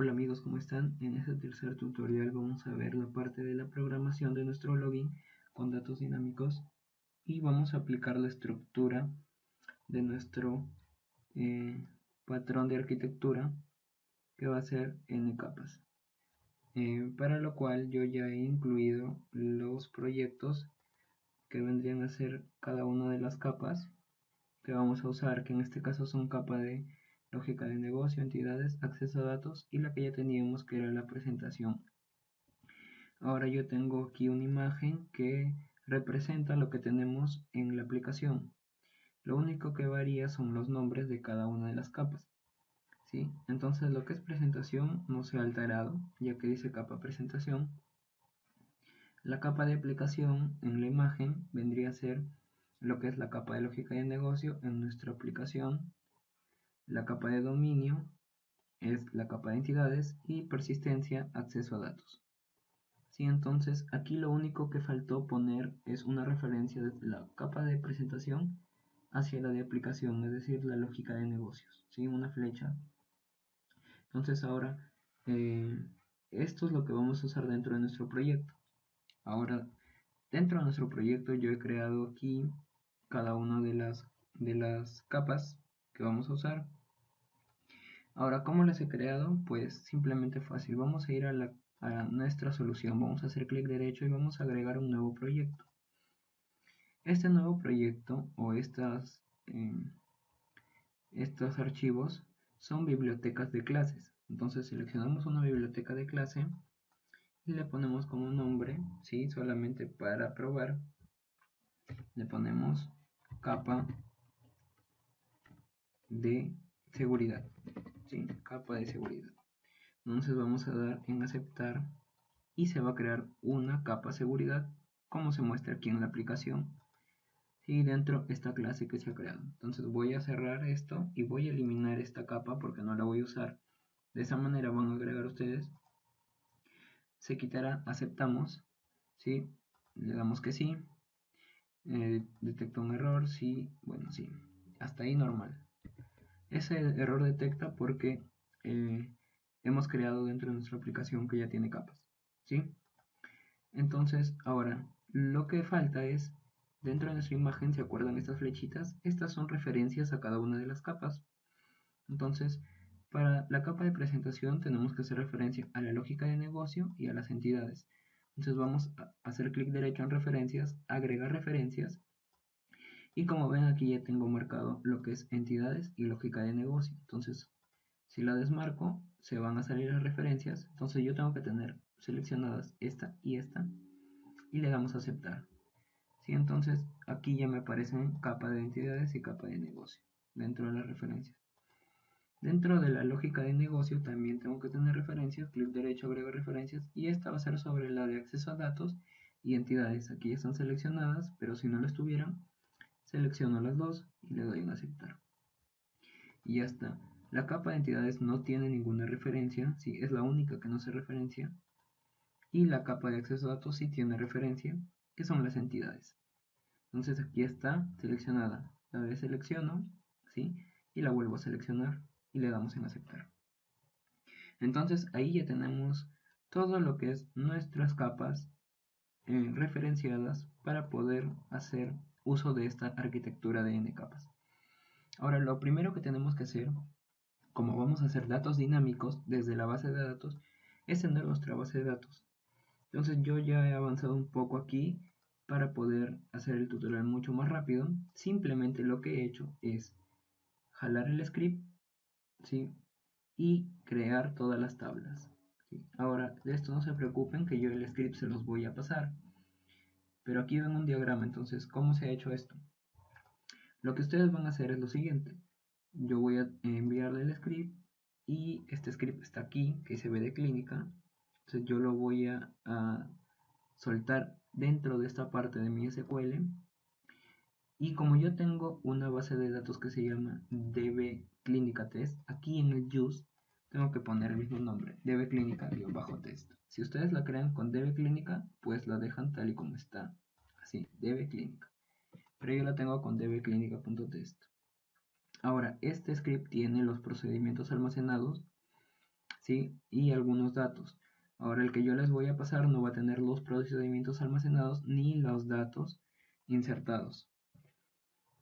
Hola amigos, ¿cómo están? En este tercer tutorial vamos a ver la parte de la programación de nuestro login con datos dinámicos y vamos a aplicar la estructura de nuestro eh, patrón de arquitectura que va a ser n capas. Para lo cual yo ya he incluido los proyectos que vendrían a ser cada una de las capas que vamos a usar, que en este caso son capa de lógica de negocio, entidades, acceso a datos y la que ya teníamos que era la presentación. Ahora yo tengo aquí una imagen que representa lo que tenemos en la aplicación. Lo único que varía son los nombres de cada una de las capas, ¿sí? Entonces lo que es presentación no se ha alterado, ya que dice capa presentación. La capa de aplicación en la imagen vendría a ser lo que es la capa de lógica de negocio en nuestra aplicación. La capa de dominio es la capa de entidades y persistencia, acceso a datos. Sí, entonces aquí lo único que faltó poner es una referencia desde la capa de presentación hacia la de aplicación, es decir, la lógica de negocios, ¿sí? Una flecha. Entonces ahora esto es lo que vamos a usar dentro de nuestro proyecto. Ahora, dentro de nuestro proyecto yo he creado aquí cada una de las capas que vamos a usar. Ahora, ¿cómo las he creado? Pues simplemente fácil. Vamos a ir a nuestra solución. Vamos a hacer clic derecho y vamos a agregar un nuevo proyecto. Este nuevo proyecto o estos archivos son bibliotecas de clases. Entonces seleccionamos una biblioteca de clase y le ponemos como nombre, ¿sí? Solamente para probar, le ponemos capa de seguridad, ¿sí? Capa de seguridad. Entonces vamos a dar en aceptar y se va a crear una capa seguridad como se muestra aquí en la aplicación y dentro esta clase que se ha creado. Entonces voy a cerrar esto y voy a eliminar esta capa porque no la voy a usar. De esa manera van a agregar ustedes, se quitará, aceptamos, ¿sí? Le damos que sí, detecta un error, sí, bueno, sí, hasta ahí normal. Ese error detecta porque hemos creado dentro de nuestra aplicación que ya tiene capas, ¿sí? Entonces, ahora, lo que falta es, dentro de nuestra imagen, ¿se acuerdan estas flechitas? Estas son referencias a cada una de las capas. Entonces, para la capa de presentación tenemos que hacer referencia a la lógica de negocio y a las entidades. Entonces vamos a hacer clic derecho en referencias, agregar referencias. Y como ven aquí ya tengo marcado lo que es entidades y lógica de negocio. Entonces, si la desmarco, se van a salir las referencias. Entonces yo tengo que tener seleccionadas esta y le damos a aceptar. ¿Sí? Entonces aquí ya me aparecen capa de entidades y capa de negocio dentro de las referencias. Dentro de la lógica de negocio también tengo que tener referencias, clic derecho, agrego referencias y esta va a ser sobre la de acceso a datos y entidades. Aquí ya están seleccionadas, pero si no lo estuvieran, selecciono las dos y le doy en aceptar. Y ya está. La capa de entidades no tiene ninguna referencia, sí, es la única que no se referencia. Y la capa de acceso a datos sí tiene referencia, que son las entidades. Entonces aquí está seleccionada. La deselecciono, ¿sí? Y la vuelvo a seleccionar y le damos en aceptar. Entonces ahí ya tenemos todo lo que es nuestras capas referenciadas para poder hacer uso de esta arquitectura de n capas. Ahora lo primero que tenemos que hacer, como vamos a hacer datos dinámicos desde la base de datos, es tener nuestra base de datos. Entonces yo ya he avanzado un poco aquí para poder hacer el tutorial mucho más rápido. Simplemente lo que he hecho es jalar el script, ¿sí? Y crear todas las tablas, ¿sí? Ahora de esto no se preocupen que yo el script se los voy a pasar. Pero aquí ven un diagrama, entonces ¿cómo se ha hecho esto? Lo que ustedes van a hacer es lo siguiente. Yo voy a enviarle el script y este script está aquí, que se ve de clínica. Entonces yo lo voy a soltar dentro de esta parte de mi SQL. Y como yo tengo una base de datos que se llama dbClinicaTest, aquí en el use tengo que poner el mismo nombre, dbClinica-test. Si ustedes la crean con dbClinica, pues la dejan tal y como está, así, dbClinica. Pero yo la tengo con dbClinica.test. Ahora, este script tiene los procedimientos almacenados, ¿sí? Y algunos datos. Ahora el que yo les voy a pasar no va a tener los procedimientos almacenados ni los datos insertados.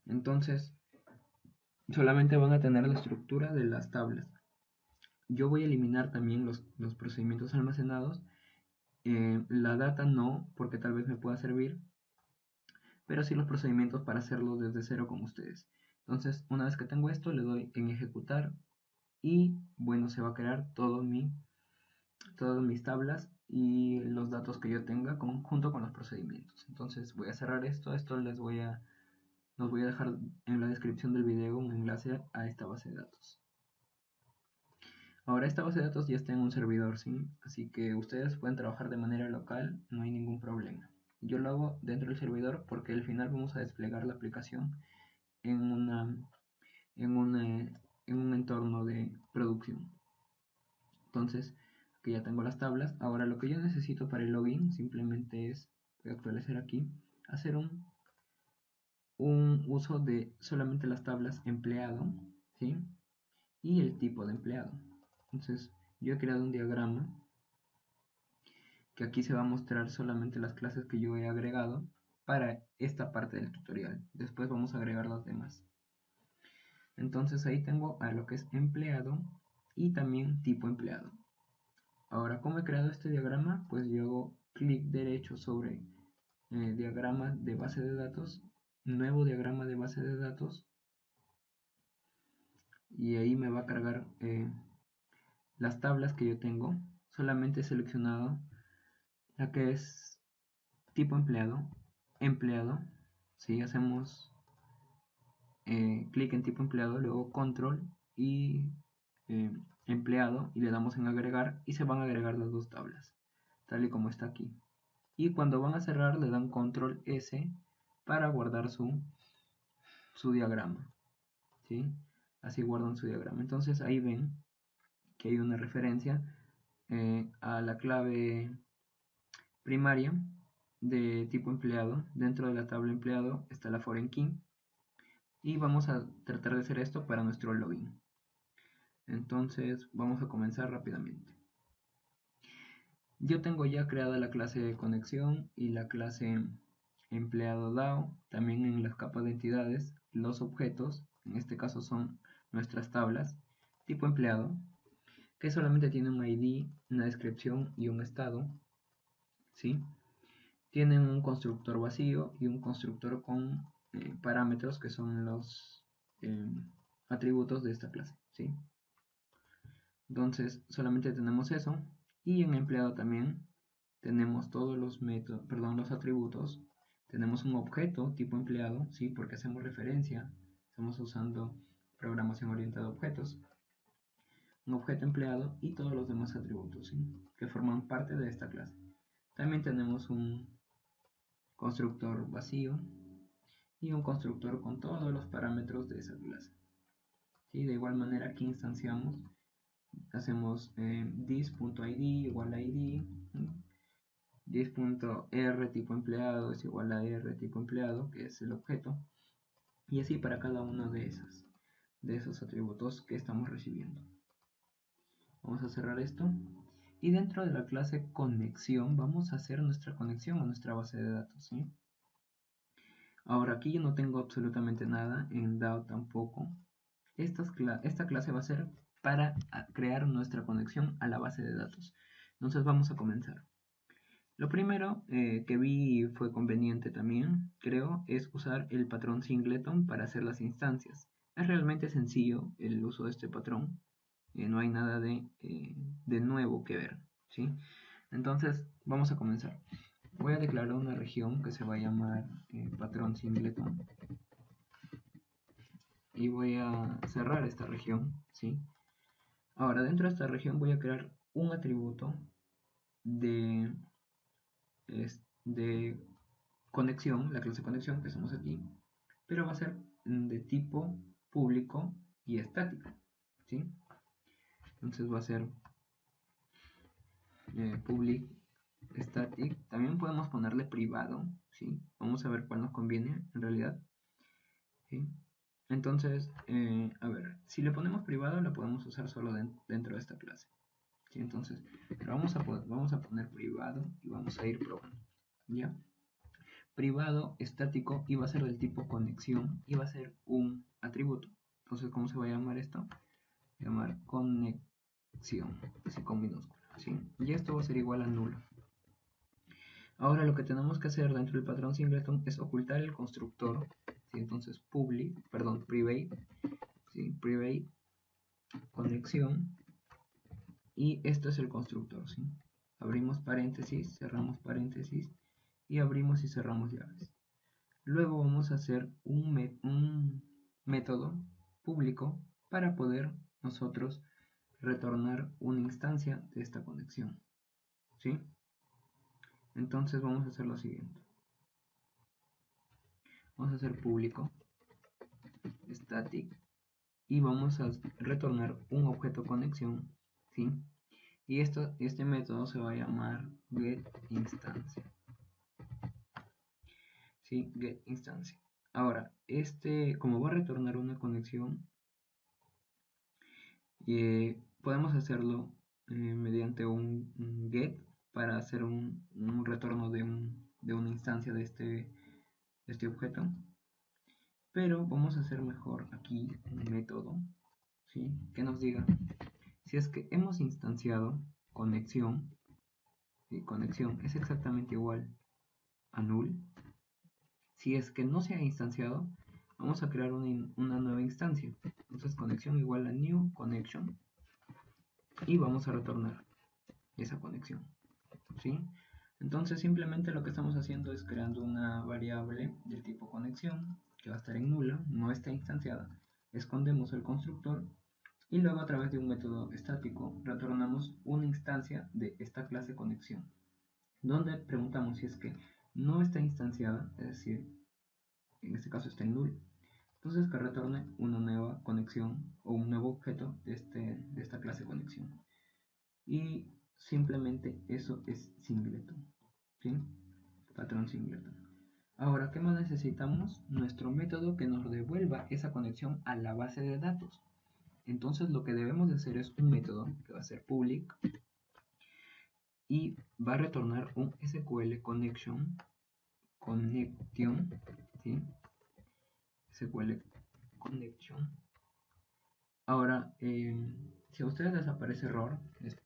Entonces, solamente van a tener la estructura de las tablas. Yo voy a eliminar también los procedimientos almacenados. La data no, porque tal vez me pueda servir, pero sí los procedimientos para hacerlo desde cero con ustedes. Entonces, una vez que tengo esto, le doy en ejecutar y bueno, se va a crear todas mis tablas y los datos que yo tenga junto con los procedimientos. Entonces voy a cerrar esto. Nos voy a dejar en la descripción del video un enlace a esta base de datos. Ahora esta base de datos ya está en un servidor, ¿sí? Así que ustedes pueden trabajar de manera local, no hay ningún problema. Yo lo hago dentro del servidor porque al final vamos a desplegar la aplicación en un entorno de producción. Entonces, que ya tengo las tablas. Ahora lo que yo necesito para el login simplemente es, voy a actualizar aquí, hacer un uso de solamente las tablas empleado, ¿sí? Y el tipo de empleado. Entonces, yo he creado un diagrama que aquí se va a mostrar solamente las clases que yo he agregado para esta parte del tutorial. Después vamos a agregar las demás. Entonces ahí tengo a lo que es empleado y también tipo empleado. Ahora, ¿cómo he creado este diagrama? Pues yo hago clic derecho sobre diagrama de base de datos, nuevo diagrama de base de datos, y ahí me va a cargar las tablas que yo tengo. Solamente he seleccionado la que es tipo empleado, si hacemos clic en tipo empleado, luego control y empleado y le damos en agregar y se van a agregar las dos tablas, tal y como está aquí. Y cuando van a cerrar le dan control S para guardar su diagrama, ¿sí? Así guardan su diagrama. Entonces ahí ven que hay una referencia a la clave primaria de tipo empleado. Dentro de la tabla empleado está la foreign key y vamos a tratar de hacer esto para nuestro login. Entonces vamos a comenzar rápidamente. Yo tengo ya creada la clase de conexión y la clase empleado DAO. También en las capas de entidades los objetos, en este caso son nuestras tablas tipo empleado, que solamente tiene un ID, una descripción y un estado, ¿sí? Tienen un constructor vacío y un constructor con parámetros que son los atributos de esta clase, ¿sí? Entonces solamente tenemos eso, y en empleado también tenemos todos los los atributos. Tenemos un objeto tipo empleado, ¿sí? Porque hacemos referencia, estamos usando programación orientada a objetos, un objeto empleado y todos los demás atributos, ¿sí? Que forman parte de esta clase. También tenemos un constructor vacío y un constructor con todos los parámetros de esa clase, ¿sí? De igual manera aquí instanciamos, hacemos this.id igual a id, this.r tipo empleado es igual a r tipo empleado, que es el objeto, y así para cada uno de esos atributos que estamos recibiendo. Vamos a cerrar esto y dentro de la clase conexión vamos a hacer nuestra conexión a nuestra base de datos, ¿sí? Ahora aquí yo no tengo absolutamente nada, en DAO tampoco. Esta clase va a ser para crear nuestra conexión a la base de datos. Entonces vamos a comenzar. Lo primero que vi fue conveniente también, creo, es usar el patrón singleton para hacer las instancias. Es realmente sencillo el uso de este patrón, no hay nada de nuevo que ver, ¿sí? Entonces vamos a comenzar. Voy a declarar una región que se va a llamar patrón singleton y voy a cerrar esta región, ¿sí? Ahora dentro de esta región voy a crear un atributo de conexión, la clase conexión que estamos aquí, pero va a ser de tipo público y estático, ¿sí? Entonces va a ser public static. También podemos ponerle privado, ¿sí? Vamos a ver cuál nos conviene en realidad, ¿sí? Entonces, a ver, si le ponemos privado, lo podemos usar solo dentro de esta clase. ¿sí? Entonces, vamos a poner privado y vamos a ir probando, ¿ya? Privado estático y va a ser del tipo conexión y va a ser un atributo. Entonces, ¿cómo se va a llamar esto? Llamar conexión, así con minúscula, ¿sí? Y esto va a ser igual a nulo. Ahora lo que tenemos que hacer dentro del patrón singleton es ocultar el constructor, ¿sí? Entonces private, ¿sí? Private conexión, y esto es el constructor, ¿sí? Abrimos paréntesis, cerramos paréntesis y abrimos y cerramos llaves. Luego vamos a hacer un método público para poder nosotros retornar una instancia de esta conexión, ¿sí? Entonces vamos a hacer lo siguiente. Vamos a hacer público static y vamos a retornar un objeto conexión, ¿sí? Y este método se va a llamar getInstancia, ¿sí? getInstancia. Ahora, como va a retornar una conexión, podemos hacerlo mediante un get para hacer un retorno de una instancia de este objeto. Pero vamos a hacer mejor aquí un método, ¿sí? Que nos diga si es que hemos instanciado conexión, y conexión es exactamente igual a null. Si es que no se ha instanciado, vamos a crear una nueva instancia. Entonces conexión igual a new connection y vamos a retornar esa conexión, ¿sí? Entonces simplemente lo que estamos haciendo es creando una variable del tipo conexión que va a estar en nula, no está instanciada. Escondemos el constructor y luego a través de un método estático retornamos una instancia de esta clase conexión, donde preguntamos si es que no está instanciada, es decir, en este caso está en null, entonces que retorne una nueva conexión o un nuevo objeto de esta clase conexión. Y simplemente eso es singleton, ¿sí? Patrón singleton. Ahora, ¿qué más necesitamos? Nuestro método que nos devuelva esa conexión a la base de datos. Entonces lo que debemos de hacer es un método que va a ser public y va a retornar un SQL connection, ¿sí? SQL connection. Ahora, si a ustedes les aparece error,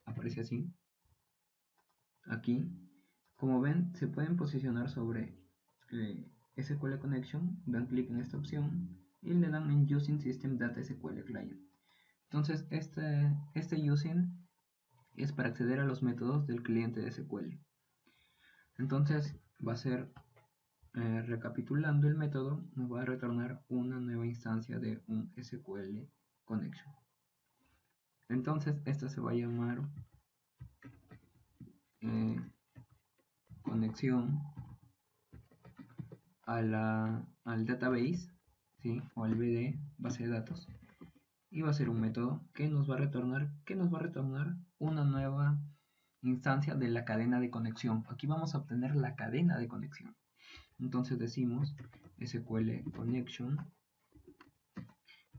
aparece así, aquí, como ven, se pueden posicionar sobre SQL connection, dan clic en esta opción y le dan en using system data SQL client. Entonces, este using es para acceder a los métodos del cliente de SQL. Entonces, va a ser, recapitulando el método, nos va a retornar una nueva instancia de un SQL connection. Entonces, esta se va a llamar conexión al database, ¿sí? O al BD, base de datos, y va a ser un método que nos va a retornar una nueva instancia de la cadena de conexión. Aquí vamos a obtener la cadena de conexión. Entonces decimos SQL connection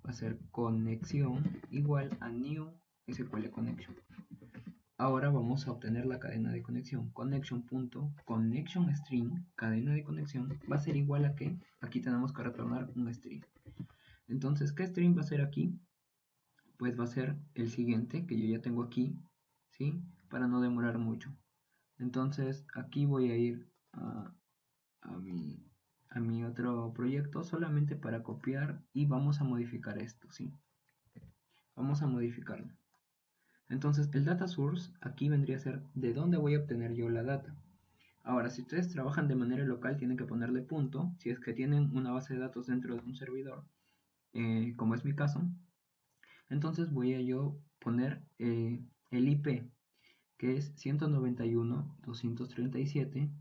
va a ser conexión igual a new SQL connection. Ahora vamos a obtener la cadena de conexión. Connection.connection string, cadena de conexión, va a ser igual a que aquí tenemos que retornar un string. Entonces, ¿qué string va a ser aquí? Pues va a ser el siguiente que yo ya tengo aquí, ¿sí? Para no demorar mucho. Entonces, aquí voy a ir a mi otro proyecto solamente para copiar y vamos a modificar esto, ¿sí? Vamos a modificarlo. Entonces el data source aquí vendría a ser de dónde voy a obtener yo la data. Ahora, si ustedes trabajan de manera local, tienen que ponerle punto, si es que tienen una base de datos dentro de un servidor, como es mi caso. Entonces voy a yo poner el IP, que es 191.237.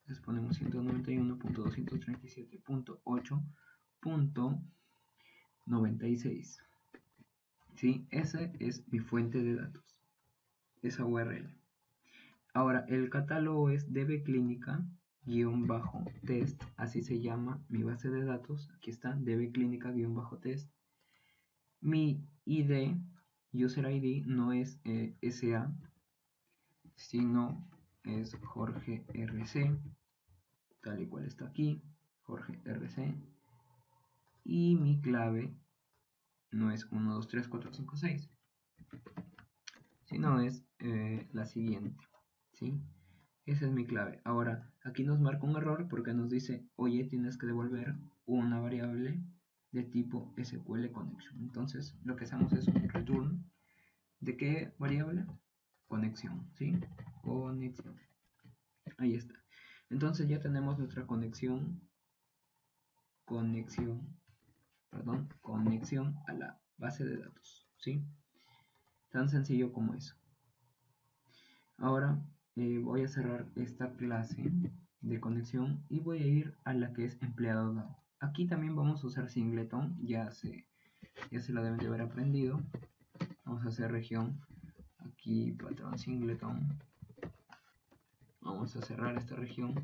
Entonces ponemos 191.237.8.96. ¿Sí? Esa es mi fuente de datos, esa URL. Ahora, el catálogo es dbclínica-test, así se llama mi base de datos. Aquí está, dbclínica-test. Mi ID, user ID, no es SA, Si no, es Jorge RC, tal y cual está aquí, Jorge RC. Y mi clave no es 1, 2, 3, 4, 5, 6, sino es la siguiente, ¿sí? Esa es mi clave. Ahora, aquí nos marca un error porque nos dice, oye, tienes que devolver una variable de tipo SQL connection. Entonces, lo que hacemos es un return. ¿De qué variable? Conexión, ¿sí? Conexión. Ahí está. Entonces ya tenemos nuestra conexión a la base de datos, ¿sí? Tan sencillo como eso. Ahora voy a cerrar esta clase de conexión y voy a ir a la que es empleado DAO. Aquí también vamos a usar singleton, ya se la deben de haber aprendido. Vamos a hacer región, aquí patrón singleton. Vamos a cerrar esta región.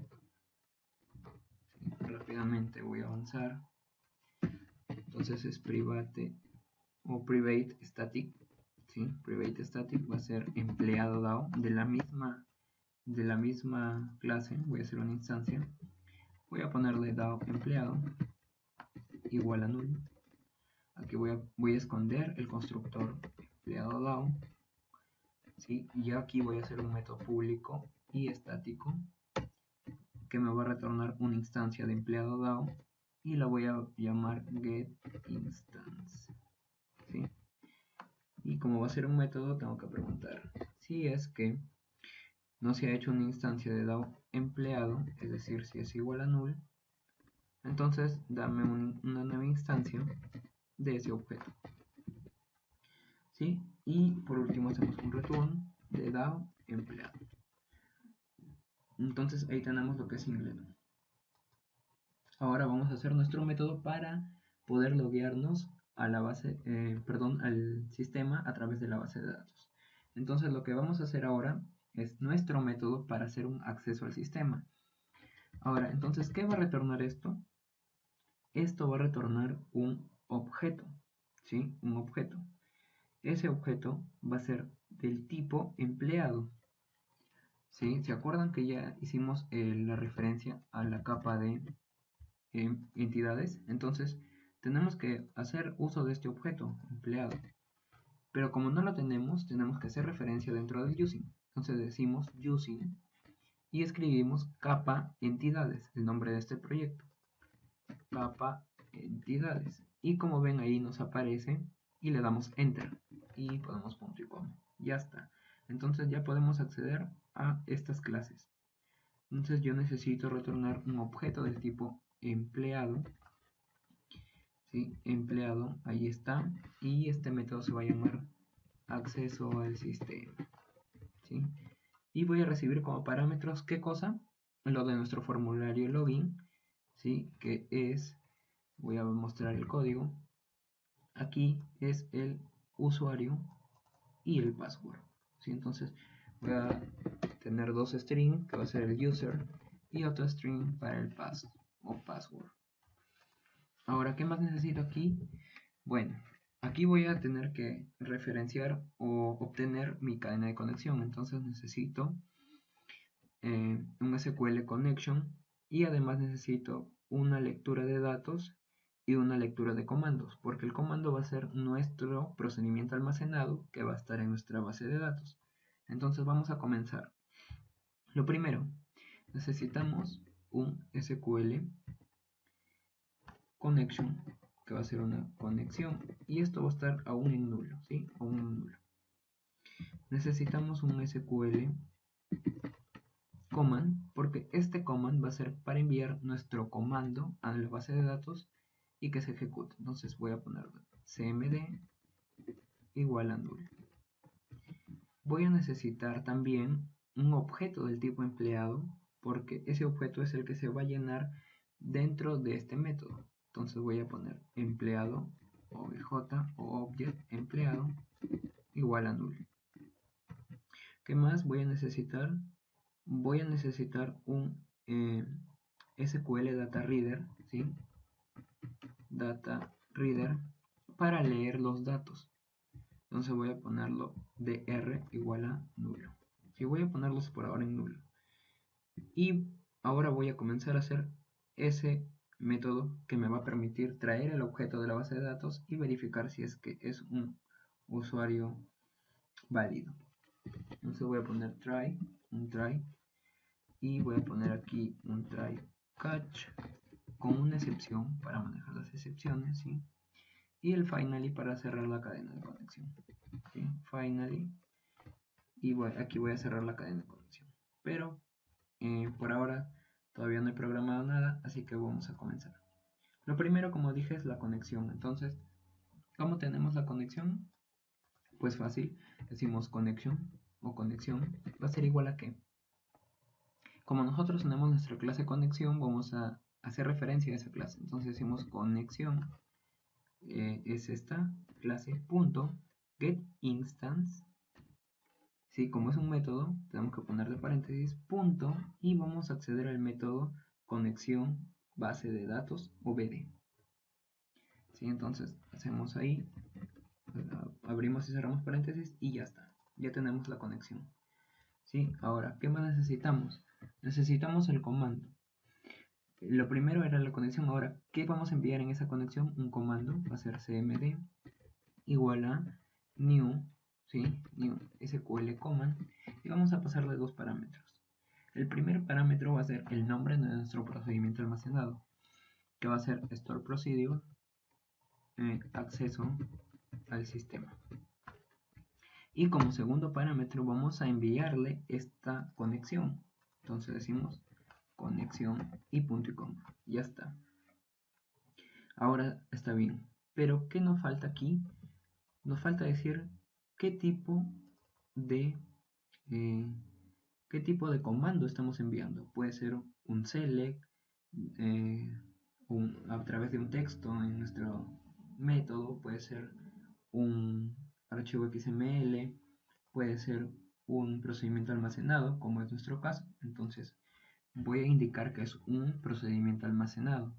Rápidamente voy a avanzar. Entonces es private o private static, ¿sí? Private static va a ser empleado DAO de la misma clase. Voy a hacer una instancia, voy a ponerle DAO empleado igual a null. Aquí voy a esconder el constructor empleado DAO, ¿sí? Y aquí voy a hacer un método público y estático que me va a retornar una instancia de empleado DAO y la voy a llamar getInstance, ¿sí? Y como va a ser un método, tengo que preguntar si es que no se ha hecho una instancia de DAO empleado, es decir, si es igual a null, entonces dame una nueva instancia de ese objeto, ¿sí? Y por último hacemos un return de DAO empleado. Entonces ahí tenemos lo que es singleton. Ahora vamos a hacer nuestro método para poder loguearnos a la base, al sistema a través de la base de datos. Entonces lo que vamos a hacer ahora es nuestro método para hacer un acceso al sistema. Ahora, entonces, ¿qué va a retornar esto? Esto va a retornar un objeto, ¿sí? Un objeto. Ese objeto va a ser del tipo empleado, ¿sí? ¿Se acuerdan que ya hicimos la referencia a la capa de entidades? Entonces, tenemos que hacer uso de este objeto empleado. Pero como no lo tenemos que hacer referencia dentro del using. Entonces decimos using y escribimos capa entidades, el nombre de este proyecto. Capa entidades. Y como ven ahí nos aparece y le damos enter y ponemos punto y coma. Ya está. Entonces ya podemos acceder a estas clases. Entonces yo necesito retornar un objeto del tipo empleado. ¿Sí? Empleado, ahí está. Y este método se va a llamar acceso al sistema, ¿sí? Y voy a recibir como parámetros, ¿qué cosa? Lo de nuestro formulario login, ¿sí? Que es, voy a mostrar el código, aquí es el usuario y el password, ¿sí? Entonces voy a tener dos strings, que va a ser el user, y otro string para el pass o password. Ahora, ¿qué más necesito aquí? Bueno, aquí voy a tener que referenciar o obtener mi cadena de conexión. Entonces necesito un SQL connection y además necesito una lectura de datos y una lectura de comandos, porque el comando va a ser nuestro procedimiento almacenado que va a estar en nuestra base de datos. Entonces vamos a comenzar. Lo primero, necesitamos un SQL connection, que va a ser una conexión, y esto va a estar aún en nulo, ¿sí? Aún en nulo. Necesitamos un SQL command, porque este command va a ser para enviar nuestro comando a la base de datos y que se ejecute. Entonces voy a poner cmd igual a null. Voy a necesitar también un objeto del tipo empleado, porque ese objeto es el que se va a llenar dentro de este método. Entonces voy a poner empleado obj o object empleado igual a null. ¿Qué más voy a necesitar? Voy a necesitar un SQL Data Reader, ¿sí? Data Reader para leer los datos. Entonces voy a ponerlo dr igual a nulo. Y voy a ponerlos por ahora en nulo. Y ahora voy a comenzar a hacer ese método que me va a permitir traer el objeto de la base de datos y verificar si es que es un usuario válido. Entonces voy a poner un try, y voy a poner aquí un try catch con una excepción para manejar las excepciones, ¿sí? Y el finally para cerrar la cadena de conexión, ¿sí? Finally, y aquí voy a cerrar la cadena de conexión. Pero por ahora todavía no he programado nada, así que vamos a comenzar. Lo primero, como dije, es la conexión. Entonces, ¿cómo tenemos la conexión? Pues fácil, decimos conexión o conexión va a ser igual a qué. Como nosotros tenemos nuestra clase conexión, vamos a hacer referencia a esa clase. Entonces decimos conexión es esta clase punto get instance. ¿Sí? Como es un método, tenemos que ponerle paréntesis punto y vamos a acceder al método conexión base de datos o BD. ¿Sí? Entonces hacemos ahí, abrimos y cerramos paréntesis y ya está. Ya tenemos la conexión. ¿Sí? Ahora, ¿qué más necesitamos? Necesitamos el comando. Lo primero era la conexión. Ahora, ¿qué vamos a enviar en esa conexión? Un comando, va a ser cmd igual a new, ¿sí? New sql command, y vamos a pasarle dos parámetros. El primer parámetro va a ser el nombre de nuestro procedimiento almacenado, que va a ser store procedure, acceso al sistema. Y como segundo parámetro vamos a enviarle esta conexión. Entonces decimos conexión y punto y coma. Ya está. Ahora está bien. Pero ¿qué nos falta aquí? Nos falta decir qué tipo de comando estamos enviando. Puede ser un select a través de un texto en nuestro método, puede ser un archivo XML, puede ser un procedimiento almacenado, como es nuestro caso. Entonces voy a indicar que es un procedimiento almacenado.